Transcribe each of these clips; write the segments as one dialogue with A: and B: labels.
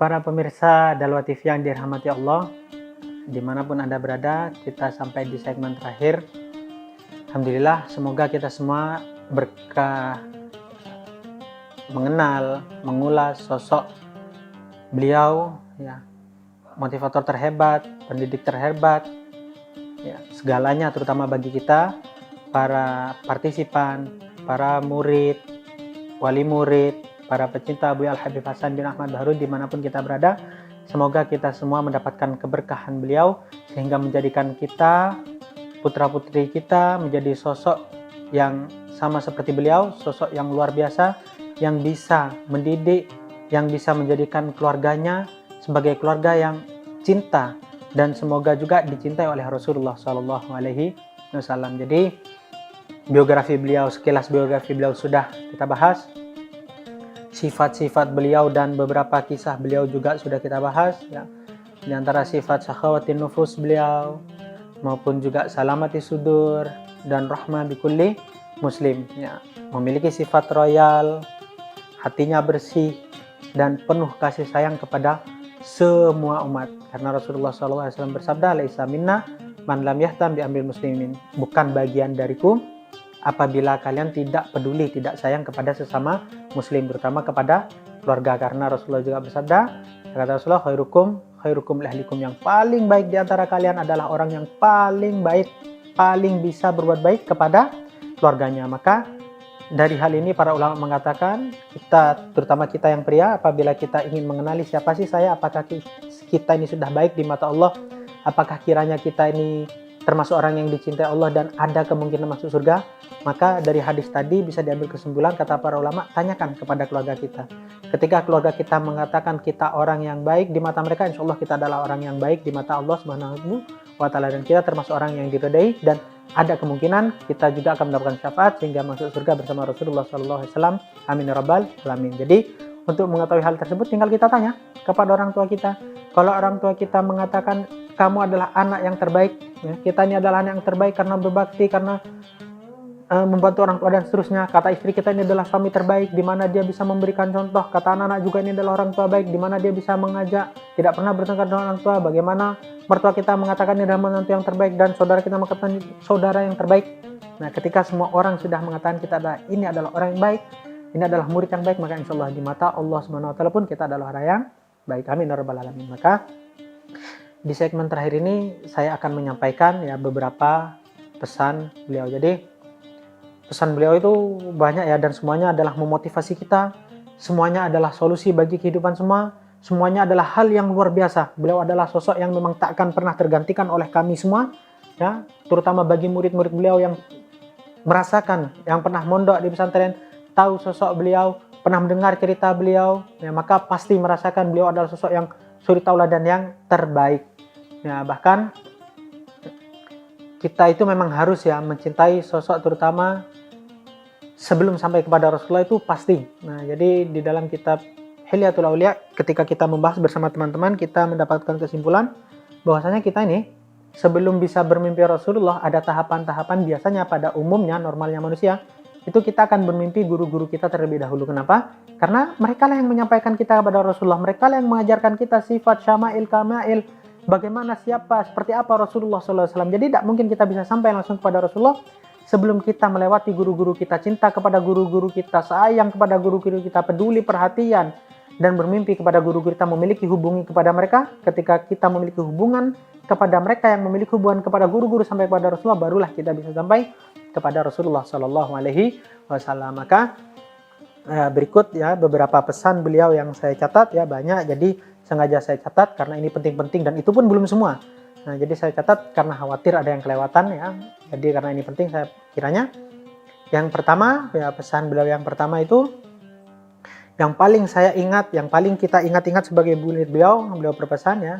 A: Para pemirsa Dalwa TV yang dirahmati Allah, dimanapun Anda berada, kita sampai di segmen terakhir. Alhamdulillah, semoga kita semua berkah mengenal, mengulas sosok beliau, ya, motivator terhebat, pendidik terhebat, ya, segalanya terutama bagi kita, para partisipan, para murid, wali murid, para pecinta Buya Al-Habib Hasan bin Ahmad Bahrun dimanapun kita berada. Semoga kita semua mendapatkan keberkahan beliau sehingga menjadikan kita, putra-putri kita, menjadi sosok yang sama seperti beliau, sosok yang luar biasa, yang bisa mendidik, yang bisa menjadikan keluarganya sebagai keluarga yang cinta, dan semoga juga dicintai oleh Rasulullah Shallallahu Alaihi Wasallam. Jadi biografi beliau, sekilas biografi beliau sudah kita bahas. Sifat-sifat beliau dan beberapa kisah beliau juga sudah kita bahas, ya. Di antara sifat sakhawatin nufus beliau, maupun juga salamati sudur dan rahmah bikulli muslim, ya. Memiliki sifat royal, hatinya bersih dan penuh kasih sayang kepada semua umat. Karena Rasulullah SAW bersabda, "Laisa minna man lam yahtam bi amril muslimin." Bukan bagian dariku apabila kalian tidak peduli, tidak sayang kepada sesama muslim, terutama kepada keluarga. Karena Rasulullah juga bersabda, kata Rasulullah, khairukum li ahlikum, yang paling baik di antara kalian adalah orang yang paling baik, paling bisa berbuat baik kepada keluarganya. Maka dari hal ini para ulama mengatakan, kita, terutama kita yang pria, apabila kita ingin mengenali siapa sih saya, apakah kita ini sudah baik di mata Allah, apakah kiranya kita ini termasuk orang yang dicintai Allah dan ada kemungkinan masuk surga, maka dari hadis tadi bisa diambil kesimpulan, kata para ulama, tanyakan kepada keluarga kita. Ketika keluarga kita mengatakan kita orang yang baik di mata mereka, insya Allah kita adalah orang yang baik di mata Allah Subhanahu wa Ta'ala, dan kita termasuk orang yang diridai, dan ada kemungkinan kita juga akan mendapatkan syafaat sehingga masuk surga bersama Rasulullah SAW. Amin ya rabbal alamin. Jadi untuk mengetahui hal tersebut tinggal kita tanya kepada orang tua kita. Kalau orang tua kita mengatakan kamu adalah anak yang terbaik, ya, kita ini adalah anak yang terbaik karena berbakti, karena membantu orang tua dan seterusnya. Kata istri kita ini adalah suami terbaik, di mana dia bisa memberikan contoh. Kata anak-anak juga ini adalah orang tua baik, di mana dia bisa mengajak, tidak pernah bertengkar dengan orang tua. Bagaimana mertua kita mengatakan ini adalah menantu yang terbaik, dan saudara kita mengatakan saudara yang terbaik. Nah, ketika semua orang sudah mengatakan kita ini adalah orang yang baik, ini adalah murid yang baik, maka insya Allah di mata Allah Subhanahu wa Ta'ala pun kita adalah orang yang baik. Amin ya rabbal alamin. Maka di segmen terakhir ini saya akan menyampaikan, ya, beberapa pesan beliau. Jadi pesan beliau itu banyak, ya, dan semuanya adalah memotivasi kita, semuanya adalah solusi bagi kehidupan semua, semuanya adalah hal yang luar biasa. Beliau adalah sosok yang memang tak akan pernah tergantikan oleh kami semua, ya, terutama bagi murid-murid beliau yang merasakan, yang pernah mondok di pesantren, tahu sosok beliau, pernah mendengar cerita beliau, ya, maka pasti merasakan beliau adalah sosok yang suri tauladan yang terbaik. Ya, bahkan kita itu memang harus, ya, mencintai sosok terutama sebelum sampai kepada Rasulullah itu pasti. Nah, jadi di dalam kitab Hilyatul Aulia, ketika kita membahas bersama teman-teman, kita mendapatkan kesimpulan bahwasanya kita ini sebelum bisa bermimpi Rasulullah ada tahapan-tahapan. Biasanya pada umumnya, normalnya manusia, itu kita akan bermimpi guru-guru kita terlebih dahulu. Kenapa? Karena mereka lah yang menyampaikan kita kepada Rasulullah, mereka lah yang mengajarkan kita sifat syama'il kamail, bagaimana, siapa, seperti apa Rasulullah SAW. Jadi tidak mungkin kita bisa sampai langsung kepada Rasulullah sebelum kita melewati guru-guru kita, cinta kepada guru-guru kita, sayang kepada guru-guru kita, peduli, perhatian, dan bermimpi kepada guru-guru kita, memiliki hubungan kepada mereka. Ketika kita memiliki hubungan kepada mereka yang memiliki hubungan kepada guru-guru sampai kepada Rasulullah, barulah kita bisa sampai kepada Rasulullah Shallallahu Alaihi Wasallam. Maka berikut, ya, beberapa pesan beliau yang saya catat, ya, banyak, jadi sengaja saya catat karena ini penting-penting, dan itu pun belum semua. Nah, jadi saya catat karena khawatir ada yang kelewatan, ya. Jadi karena ini penting, saya kiranya yang pertama, ya, pesan beliau yang pertama itu yang paling saya ingat, yang paling kita ingat-ingat sebagai murid beliau berpesan, ya,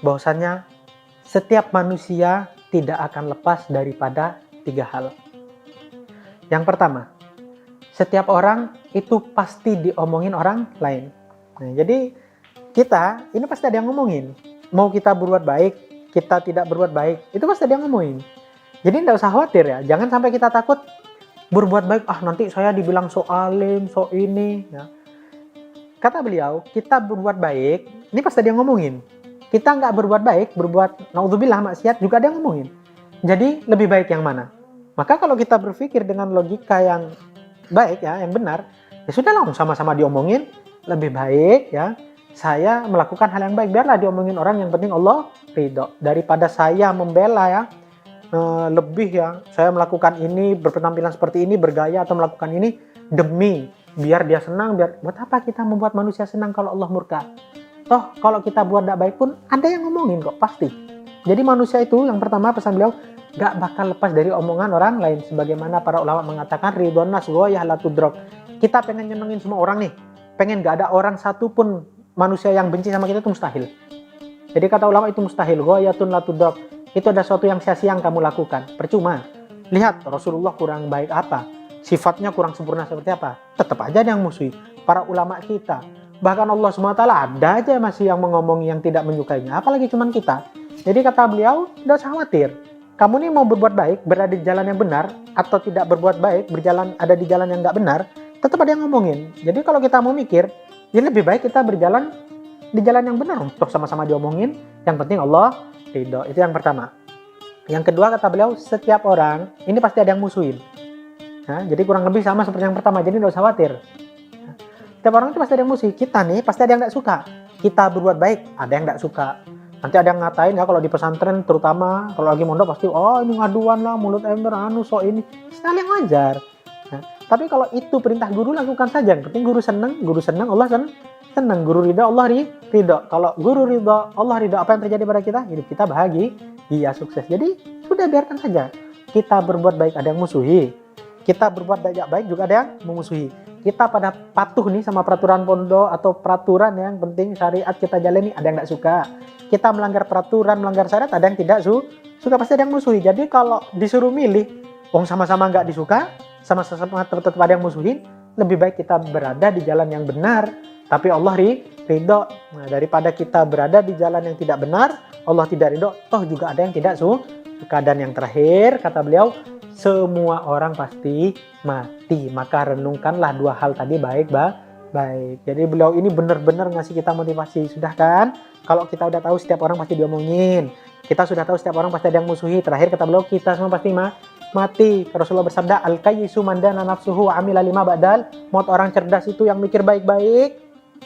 A: bahwasannya setiap manusia tidak akan lepas daripada 3 hal. Yang pertama, setiap orang itu pasti diomongin orang lain. Nah, jadi kita ini pasti ada yang ngomongin. Mau kita berbuat baik, kita tidak berbuat baik, itu pasti ada yang ngomongin. Jadi tidak usah khawatir, ya. Jangan sampai kita takut berbuat baik, nanti saya dibilang so alim, so ini, ya. kata beliau, kita berbuat baik, ini pasti dia ngomongin. Kita nggak berbuat baik, berbuat naudzubillah maksiat, juga dia ngomongin. Jadi lebih baik yang mana? Maka kalau kita berpikir dengan logika yang baik ya, yang benar, ya sudah lah, sama-sama diomongin, lebih baik ya saya melakukan hal yang baik, biarlah diomongin orang, yang penting Allah ridho, daripada saya membela ya lebih ya, saya melakukan ini, berpenampilan seperti ini, bergaya atau melakukan ini demi biar dia senang, biar buat apa kita membuat manusia senang kalau Allah murka? Toh kalau kita buat tidak baik pun ada yang ngomongin kok, pasti. Jadi manusia itu yang pertama pesan beliau gak bakal lepas dari omongan orang lain, sebagaimana para ulama mengatakan ridwan nas ghayah la tudrak. Kita pengen nyenengin semua orang nih, pengen gak ada orang satu pun manusia yang benci sama kita, itu mustahil. Jadi kata ulama itu mustahil, ghayatun la tudrak. Itu ada sesuatu yang sia-sia yang kamu lakukan, percuma. Lihat Rasulullah kurang baik apa, sifatnya kurang sempurna seperti apa, tetap aja ada yang musuhi. Para ulama kita, bahkan Allah SWT ada aja masih yang mengomongi yang tidak menyukainya, apalagi cuman kita. Jadi kata beliau, tidak usah khawatir. Kamu nih mau berbuat baik, berada di jalan yang benar, atau tidak berbuat baik, ada di jalan yang nggak benar, tetap ada yang ngomongin. Jadi kalau kita mau mikir, ya lebih baik kita berjalan di jalan yang benar, untuk sama-sama diomongin, yang penting Allah ridho. Itu yang pertama. Yang kedua kata beliau, setiap orang ini pasti ada yang musuhin. Nah, jadi kurang lebih sama seperti yang pertama, jadi tidak usah khawatir. Nah, setiap orang itu pasti ada yang musuh. Kita nih pasti ada yang tidak suka. Kita berbuat baik, ada yang tidak suka. Nanti ada yang ngatain ya, kalau di pesantren terutama, kalau lagi mondok pasti, oh ini ngaduan lah, mulut ember, so ini. Hal yang wajar. Nah, tapi kalau itu perintah guru, lakukan saja. Yang penting guru senang, Allah senang. Guru ridho, Allah ridho. Kalau guru ridho, Allah ridho, apa yang terjadi pada kita? Hidup kita bahagia, sukses. Jadi sudah biarkan saja. Kita berbuat baik, ada yang musuhi. Kita berbuat tidak baik juga ada yang memusuhi. Kita pada patuh nih sama peraturan pondok atau peraturan yang penting syariat kita jalani, ada yang tidak suka. Kita melanggar peraturan, melanggar syariat, ada yang tidak suka, pasti ada yang musuhi. Jadi kalau disuruh milih, sama-sama nggak disuka, sama-sama tetap ada yang musuhin, lebih baik kita berada di jalan yang benar, tapi Allah ridho. Nah, daripada kita berada di jalan yang tidak benar, Allah tidak ridho, toh juga ada yang tidak suka. Dan yang terakhir kata beliau, semua orang pasti mati, maka renungkanlah dua hal tadi baik. Jadi beliau ini benar-benar ngasih kita motivasi. Sudah kan? Kalau kita udah tahu setiap orang pasti diomongin, kita sudah tahu setiap orang pasti ada yang musuhi. Terakhir kata beliau, kita semua pasti mati. Rasulullah bersabda, al-kayyisu man dana nafsuhu wa amila lima ba'dal. Maut orang cerdas itu yang mikir baik-baik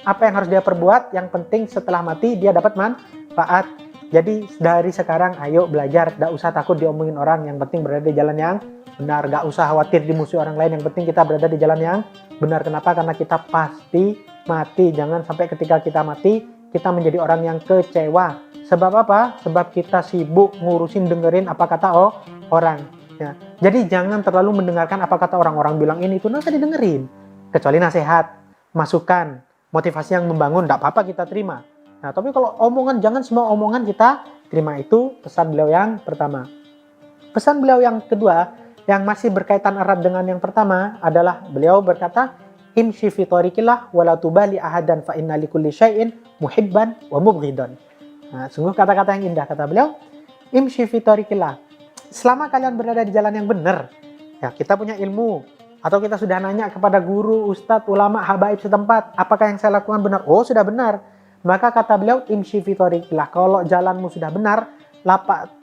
A: apa yang harus dia perbuat, yang penting setelah mati dia dapat manfaat. Jadi dari sekarang ayo belajar, gak usah takut diomongin orang, yang penting berada di jalan yang benar. Gak usah khawatir dimusuhi orang lain, yang penting kita berada di jalan yang benar. Kenapa? Karena kita pasti mati. Jangan sampai ketika kita mati kita menjadi orang yang kecewa. Sebab apa? Sebab kita sibuk ngurusin dengerin apa kata orang ya. Jadi jangan terlalu mendengarkan apa kata orang bilang ini itu, nggak usah didengerin, kecuali nasihat, masukan, motivasi yang membangun, tidak apa-apa kita terima. Nah, tapi kalau omongan, jangan semua omongan kita terima. Itu pesan beliau yang pertama. Pesan beliau yang kedua, yang masih berkaitan erat dengan yang pertama, adalah beliau berkata, imshi fi tariqillah wa la tubali ahadan fa inna likulli syai'in muhibban wa mubghidan. Nah, sungguh kata-kata yang indah kata beliau, imshi fi tariqillah. Selama kalian berada di jalan yang benar, ya kita punya ilmu, atau kita sudah nanya kepada guru, ustadz, ulama, habaib setempat, apakah yang saya lakukan benar? Oh, sudah benar. Maka kata beliau, imshi fi tariqillah. Kalau jalanmu sudah benar,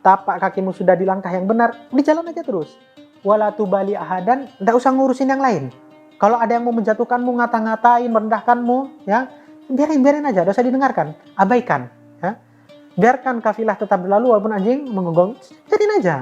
A: tapak kakimu sudah di langkah yang benar, di jalan aja terus. Wala tubali ahadan, enggak usah ngurusin yang lain. Kalau ada yang mau menjatuhkanmu, ngata-ngatain, merendahkanmu, ya biarin aja, enggak usah didengarkan, abaikan. Ya. Biarkan kafilah tetap berlalu walaupun anjing menggonggong, biarin aja.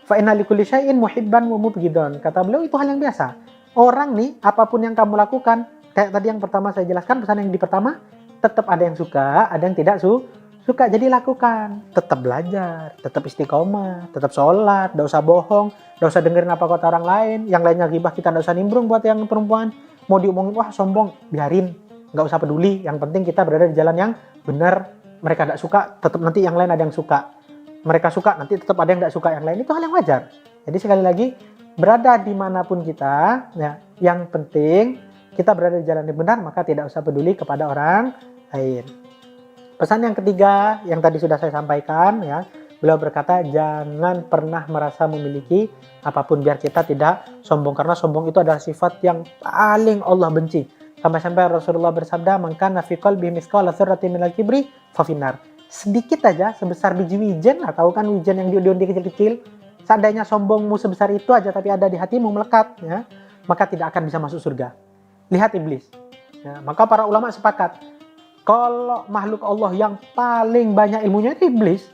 A: Fa inna likulli syai'in muhibban wa mubghidan. Kata beliau itu hal yang biasa. Orang nih, apapun yang kamu lakukan, kayak tadi yang pertama saya jelaskan, pesan yang di pertama, tetap ada yang suka, ada yang tidak suka. Jadi lakukan, tetap belajar, tetap istiqomah, tetap sholat, tidak usah bohong, tidak usah dengerin apa kata orang lain. Yang lainnya ghibah, kita tidak usah nimbrung. Buat yang perempuan mau diomongin, wah sombong, biarin, nggak usah peduli. Yang penting kita berada di jalan yang benar. Mereka tidak suka, tetap nanti yang lain ada yang suka. Mereka suka, nanti tetap ada yang tidak suka yang lain. Itu hal yang wajar. Jadi sekali lagi, berada dimanapun kita, ya, yang penting kita berada di jalan yang benar, maka tidak usah peduli kepada orang lain. Pesan yang ketiga yang tadi sudah saya sampaikan, ya, beliau berkata jangan pernah merasa memiliki apapun, biar kita tidak sombong, karena sombong itu adalah sifat yang paling Allah benci. Sampai-sampai Rasulullah bersabda, "Man kana fi qalbihi mithqala dzarratin minal kibri fa finnar." Sedikit aja, sebesar biji wijen, tahu kan wijen yang diundi-undi kecil-kecil. Seandainya sombongmu sebesar itu aja tapi ada di hatimu melekat, ya, maka tidak akan bisa masuk surga. Lihat iblis. Ya, maka para ulama sepakat, kalau makhluk Allah yang paling banyak ilmunya itu iblis.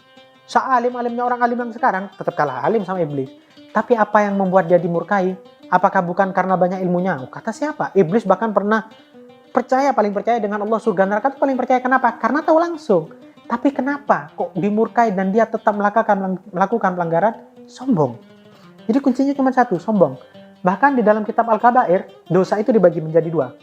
A: Sealim-alimnya orang alim yang sekarang, tetap kalah alim sama iblis. Tapi apa yang membuat dia dimurkai? Apakah bukan karena banyak ilmunya? Kata siapa? Iblis bahkan pernah paling percaya dengan Allah, surga neraka itu paling percaya. Kenapa? Karena tahu langsung. Tapi kenapa kok dimurkai dan dia tetap melakukan pelanggaran? Sombong. Jadi kuncinya cuma satu, sombong. Bahkan di dalam kitab Al-Kabair, dosa itu dibagi menjadi dua.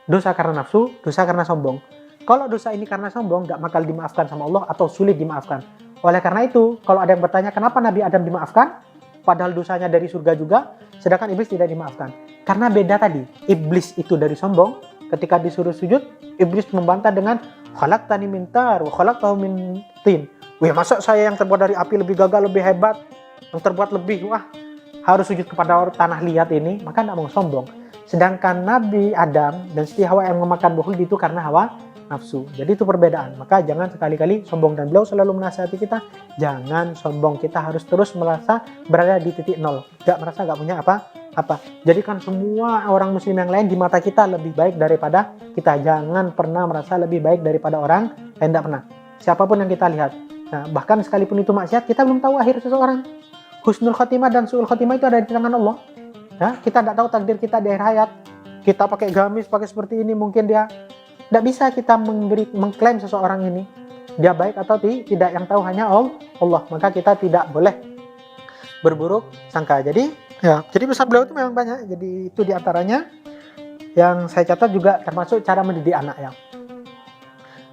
A: Dosa karena nafsu, dosa karena sombong. Kalau dosa ini karena sombong, gak bakal dimaafkan sama Allah atau sulit dimaafkan. Oleh karena itu, kalau ada yang bertanya kenapa Nabi Adam dimaafkan, padahal dosanya dari surga juga, sedangkan iblis tidak dimaafkan. Karena beda tadi, iblis itu dari sombong, ketika disuruh sujud, iblis membantah dengan khalaqtani min nar wa khalaqtahu min tin. Wah, masa saya yang terbuat dari api lebih gagah, lebih hebat, yang terbuat lebih, harus sujud kepada tanah liat ini, maka tidak mau sombong. Sedangkan Nabi Adam dan Siti Hawa yang memakan buah itu karena hawa nafsu. Jadi itu perbedaan. Maka jangan sekali-kali sombong, dan beliau selalu menasihati kita, jangan sombong. Kita harus terus merasa berada di titik nol, merasa gak punya apa-apa. Jadikan semua orang muslim yang lain di mata kita lebih baik daripada kita. Jangan pernah merasa lebih baik daripada orang lain, tidak pernah. Siapapun yang kita lihat. Nah, bahkan sekalipun itu maksiat, kita belum tahu akhir seseorang. Husnul khotimah dan su'ul khotimah itu ada di tangan Allah. Ya, kita tidak tahu takdir kita di akhir hayat. Kita pakai gamis, pakai seperti ini, mungkin dia tidak bisa kita mengklaim seseorang ini dia baik atau tidak, yang tahu hanya Allah. Maka kita tidak boleh berburuk sangka. Jadi pesan beliau itu memang banyak. Jadi itu diantaranya yang saya catat, juga termasuk cara mendidik anak ya.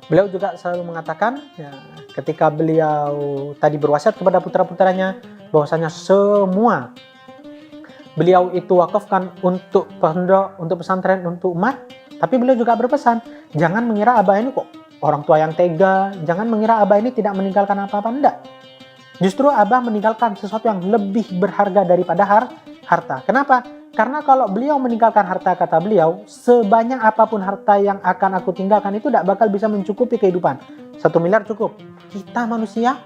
A: Beliau juga selalu mengatakan, ya, ketika beliau tadi berwasiat kepada putra-putranya bahwasanya semua beliau itu wakafkan untuk pondok, untuk pesantren, untuk umat. Tapi beliau juga berpesan, jangan mengira abah ini kok orang tua yang tega, jangan mengira abah ini tidak meninggalkan apa-apa, enggak. Justru abah meninggalkan sesuatu yang lebih berharga daripada harta. Kenapa? Karena kalau beliau meninggalkan harta, kata beliau, sebanyak apapun harta yang akan aku tinggalkan itu tidak bakal bisa mencukupi kehidupan. 1 miliar cukup. Kita manusia,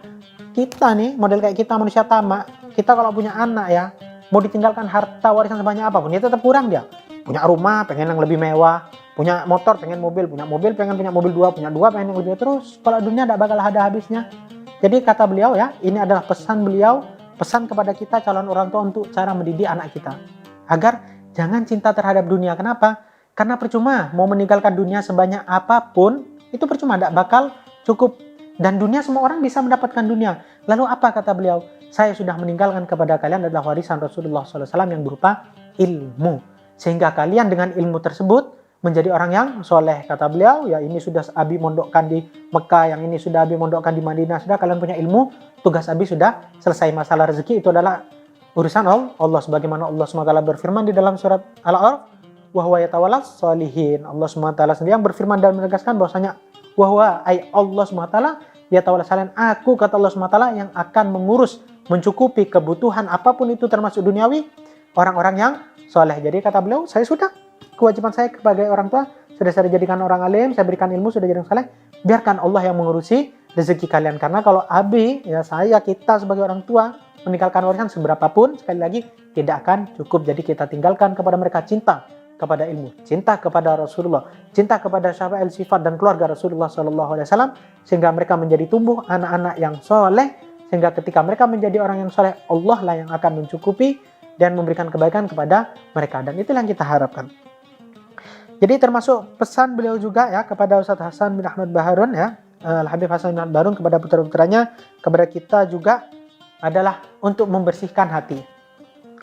A: kita nih, model kayak kita manusia tamak, kita kalau punya anak ya, mau ditinggalkan harta warisan sebanyak apapun, ya tetap kurang dia. Punya rumah, pengen yang lebih mewah. Punya motor, pengen mobil. Punya mobil, pengen punya mobil 2. Punya 2, pengen yang lebih terus. Kalau dunia tidak bakal ada habisnya. Jadi kata beliau ya, ini adalah pesan beliau, pesan kepada kita calon orang tua untuk cara mendidik anak kita. Agar jangan cinta terhadap dunia. Kenapa? Karena percuma mau meninggalkan dunia sebanyak apapun, itu percuma, tidak bakal cukup. Dan dunia, semua orang bisa mendapatkan dunia. Lalu apa kata beliau? Saya sudah meninggalkan kepada kalian adalah warisan Rasulullah SAW yang berupa ilmu. Sehingga kalian dengan ilmu tersebut menjadi orang yang soleh. Kata beliau, ya ini sudah Abi mondokkan di Mekah, yang ini sudah Abi mondokkan di Madinah. Sudah kalian punya ilmu, tugas Abi sudah selesai. Masalah rezeki itu adalah urusan Allah. Sebagaimana Allah SWT berfirman di dalam surat Al-A'raf, wa huwa yatawallas sholihin. Allah SWT sendiri yang berfirman dan menegaskan bahwasanya wa huwa ay Allah SWT yatawallas sholihin. Aku, kata Allah SWT, yang akan mengurus, mencukupi kebutuhan apapun itu termasuk duniawi orang-orang yang soleh. Jadi kata beliau, saya sudah, kewajiban saya sebagai orang tua sudah saya jadikan orang alim, saya berikan ilmu, sudah jadi soleh. Biarkan Allah yang mengurusi rezeki kalian. Karena kalau Abi, ya saya, kita sebagai orang tua meninggalkan warisan seberapapun, sekali lagi tidak akan cukup. Jadi kita tinggalkan kepada mereka cinta kepada ilmu, cinta kepada Rasulullah, cinta kepada syafaat sifat dan keluarga Rasulullah SAW, sehingga mereka menjadi tumbuh anak-anak yang soleh. Sehingga ketika mereka menjadi orang yang soleh, Allah lah yang akan mencukupi dan memberikan kebaikan kepada mereka. Dan itulah yang kita harapkan. Jadi termasuk pesan beliau juga ya kepada Ustaz Hasan bin Ahmad Baharun ya, Al-Habib Hasan bin Ahmad Baharun, kepada putra-putranya, kepada kita juga adalah untuk membersihkan hati.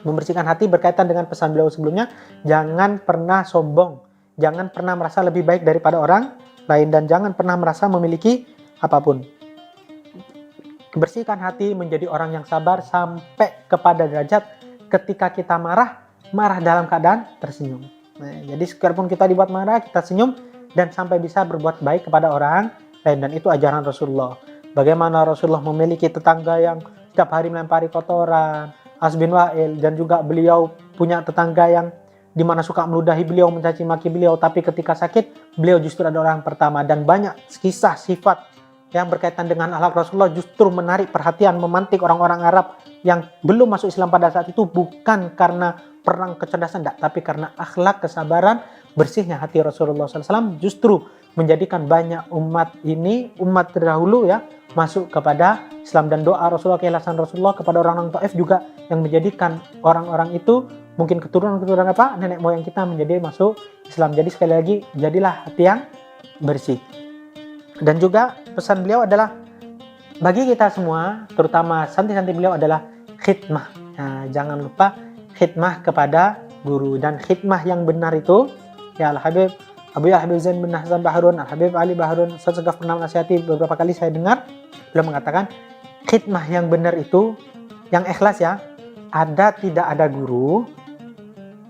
A: Membersihkan hati berkaitan dengan pesan beliau sebelumnya, jangan pernah sombong, jangan pernah merasa lebih baik daripada orang lain, dan jangan pernah merasa memiliki apapun. Bersihkan hati menjadi orang yang sabar sampai kepada derajat ketika kita marah dalam keadaan tersenyum. Nah, jadi sekalipun kita dibuat marah, kita senyum dan sampai bisa berbuat baik kepada orang lain. Dan itu ajaran Rasulullah. Bagaimana Rasulullah memiliki tetangga yang setiap hari melempari kotoran, As bin Wa'il, dan juga beliau punya tetangga yang di mana suka meludahi beliau, mencaci maki beliau, tapi ketika sakit beliau justru adalah orang pertama. Dan banyak kisah sifat yang berkaitan dengan akhlak Rasulullah justru menarik perhatian, memantik orang-orang Arab yang belum masuk Islam pada saat itu, bukan karena perang kecerdasan, tidak, tapi karena akhlak, kesabaran, bersihnya hati Rasulullah SAW justru menjadikan banyak umat ini, umat terdahulu ya, masuk kepada Islam. Dan doa Rasulullah, keikhlasan Rasulullah kepada orang-orang Taif juga yang menjadikan orang-orang itu, mungkin keturunan-keturunan nenek moyang kita menjadi masuk Islam. Jadi sekali lagi, jadilah hati yang bersih. Dan juga pesan beliau adalah bagi kita semua, terutama santri-santri beliau, adalah khidmah. Nah, jangan lupa khidmah kepada guru. Dan khidmah yang benar itu, ya Al-Habib Abu Habib Zain bin Hasan Baharun, Al-Habib Ali Baharun, Ustaz Segaf pernah menasihati beberapa kali saya dengar, beliau mengatakan khidmah yang benar itu, yang ikhlas ya, ada tidak ada guru,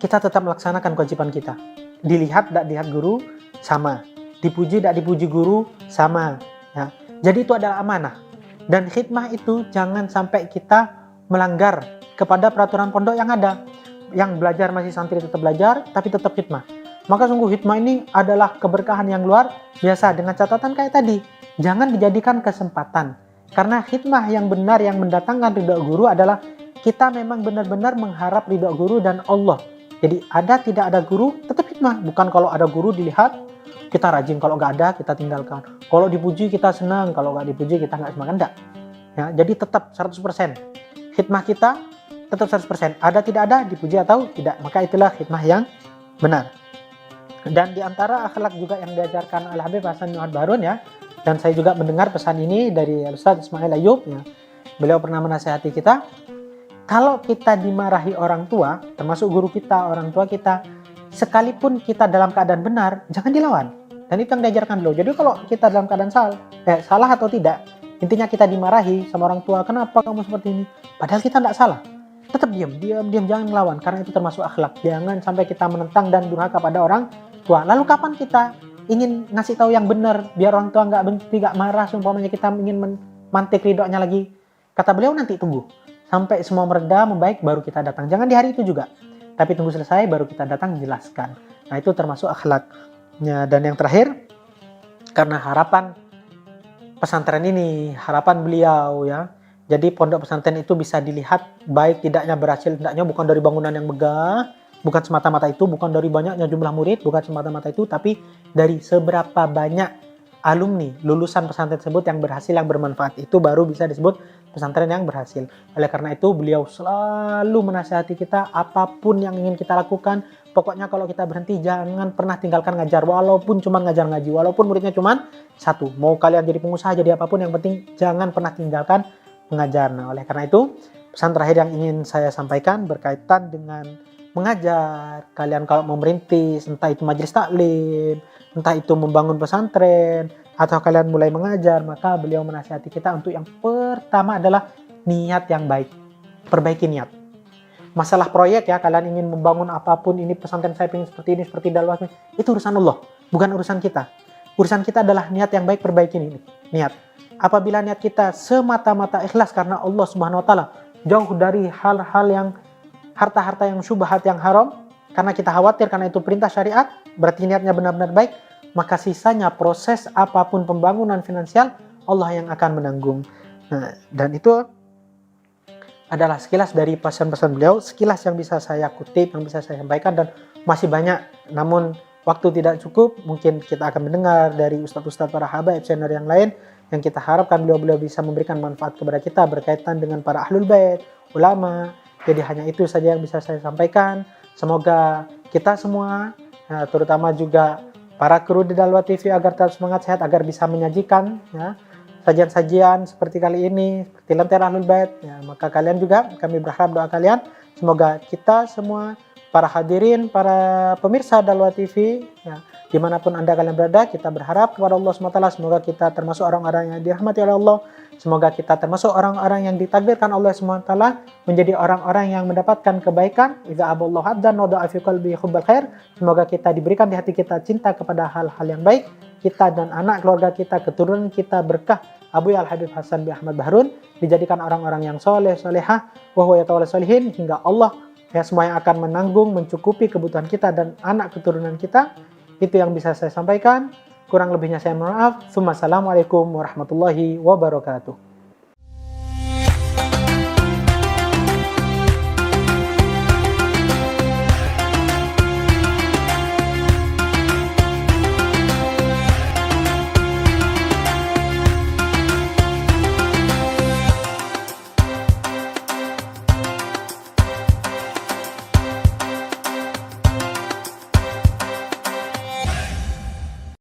A: kita tetap melaksanakan kewajiban kita. Dilihat tidak dilihat guru, sama. Dipuji tidak dipuji guru, sama. Ya. Jadi itu adalah amanah. Dan khidmah itu jangan sampai kita melanggar kepada peraturan pondok yang ada. Yang belajar masih santri tetap belajar, tapi tetap khidmah. Maka sungguh khidmah ini adalah keberkahan yang luar biasa. Dengan catatan kayak tadi, jangan dijadikan kesempatan. Karena khidmah yang benar yang mendatangkan ridho guru adalah kita memang benar-benar mengharap ridho guru dan Allah. Jadi ada tidak ada guru, tetap khidmah. Bukan kalau ada guru dilihat, kita rajin, kalau nggak ada kita tinggalkan. Kalau dipuji kita senang, kalau nggak dipuji kita nggak semangat, enggak. Ya, jadi tetap 100%. Khidmah kita tetap 100%. Ada tidak ada, dipuji atau tidak. Maka itulah khidmah yang benar. Dan diantara akhlak juga yang diajarkan Al-Habib Hasan bin Baharun ya, dan saya juga mendengar pesan ini dari Ustaz Ismail Ayub ya. Beliau pernah menasihati kita, kalau kita dimarahi orang tua, termasuk guru kita, orang tua kita, sekalipun kita dalam keadaan benar, jangan dilawan. Dan itu yang diajarkan beliau. Jadi kalau kita dalam keadaan salah atau tidak, intinya kita dimarahi sama orang tua, kenapa kamu seperti ini? Padahal kita tidak salah. Tetap diam, jangan melawan, karena itu termasuk akhlak. Jangan sampai kita menentang dan durhaka pada orang tua. Lalu kapan kita ingin ngasih tahu yang benar, biar orang tua nggak marah, seumpamanya kita ingin memantik ridhonya lagi? Kata beliau, nanti tunggu sampai semua mereda, membaik, baru kita datang. Jangan di hari itu juga, tapi tunggu selesai baru kita datang menjelaskan. Nah, itu termasuk akhlaknya. Dan yang terakhir, karena harapan pesantren ini, harapan beliau ya, jadi pondok pesantren itu bisa dilihat baik tidaknya berhasil tidaknya bukan dari bangunan yang megah, bukan semata-mata itu, bukan dari banyaknya jumlah murid, bukan semata-mata itu, tapi dari seberapa banyak alumni lulusan pesantren tersebut yang berhasil, yang bermanfaat. Itu baru bisa disebut pesantren yang berhasil. Oleh karena itu beliau selalu menasihati kita, apapun yang ingin kita lakukan, pokoknya kalau kita berhenti jangan pernah tinggalkan ngajar, walaupun cuma ngajar ngaji, walaupun muridnya cuma satu. Mau kalian jadi pengusaha, jadi apapun, yang penting jangan pernah tinggalkan mengajar. Nah, oleh karena itu pesan terakhir yang ingin saya sampaikan berkaitan dengan mengajar. Kalian kalau mau merintis, entah itu majelis taklim, entah itu membangun pesantren, atau kalian mulai mengajar, maka beliau menasihati kita untuk yang pertama adalah niat yang baik. Perbaiki niat. Masalah proyek ya, kalian ingin membangun apapun, ini pesantren saya ingin seperti ini, seperti dakwah, itu urusan Allah, bukan urusan kita. Urusan kita adalah niat yang baik, perbaiki ini. Niat. Apabila niat kita semata-mata ikhlas karena Allah Subhanahu wa taala, jauh dari hal-hal yang harta-harta yang syubhat, yang haram, karena kita khawatir karena itu perintah syariat, berarti niatnya benar-benar baik, maka sisanya proses apapun pembangunan finansial Allah yang akan menanggung. Nah, dan itu adalah sekilas dari pesan-pesan beliau, sekilas yang bisa saya kutip, yang bisa saya sampaikan, dan masih banyak, namun waktu tidak cukup. Mungkin kita akan mendengar dari ustadz-ustadz para habaib senior yang lain, yang kita harapkan beliau-beliau bisa memberikan manfaat kepada kita berkaitan dengan para ahlul bait, ulama. Jadi hanya itu saja yang bisa saya sampaikan. Semoga kita semua, terutama juga para kru di Dalwa TV, agar tetap semangat, sehat, agar bisa menyajikan ya, sajian-sajian seperti kali ini, seperti Lentera Ahlul Bait ya. Maka kalian juga, kami berharap doa kalian, semoga kita semua, para hadirin, para pemirsa Dalwa TV ya, dimanapun anda kalian berada, kita berharap kepada Allah SWT, semoga kita termasuk orang-orang yang dirahmati oleh Allah, semoga kita termasuk orang-orang yang ditakdirkan Allah SWT menjadi orang-orang yang mendapatkan kebaikan. Idza aballahu abdan wada'a fi qalbi hubbal khair. Semoga kita diberikan di hati kita cinta kepada hal-hal yang baik, kita dan anak keluarga kita, keturunan kita berkah Abu Al-Habib Hasan bin Ahmad Baharun dijadikan orang-orang yang soleh, solehah, wa huwa yatawalla sholihin, hingga Allah ya, semua yang akan menanggung, mencukupi kebutuhan kita dan anak keturunan kita. Itu yang bisa saya sampaikan. Kurang lebihnya saya mohon maaf. Assalamualaikum warahmatullahi wabarakatuh.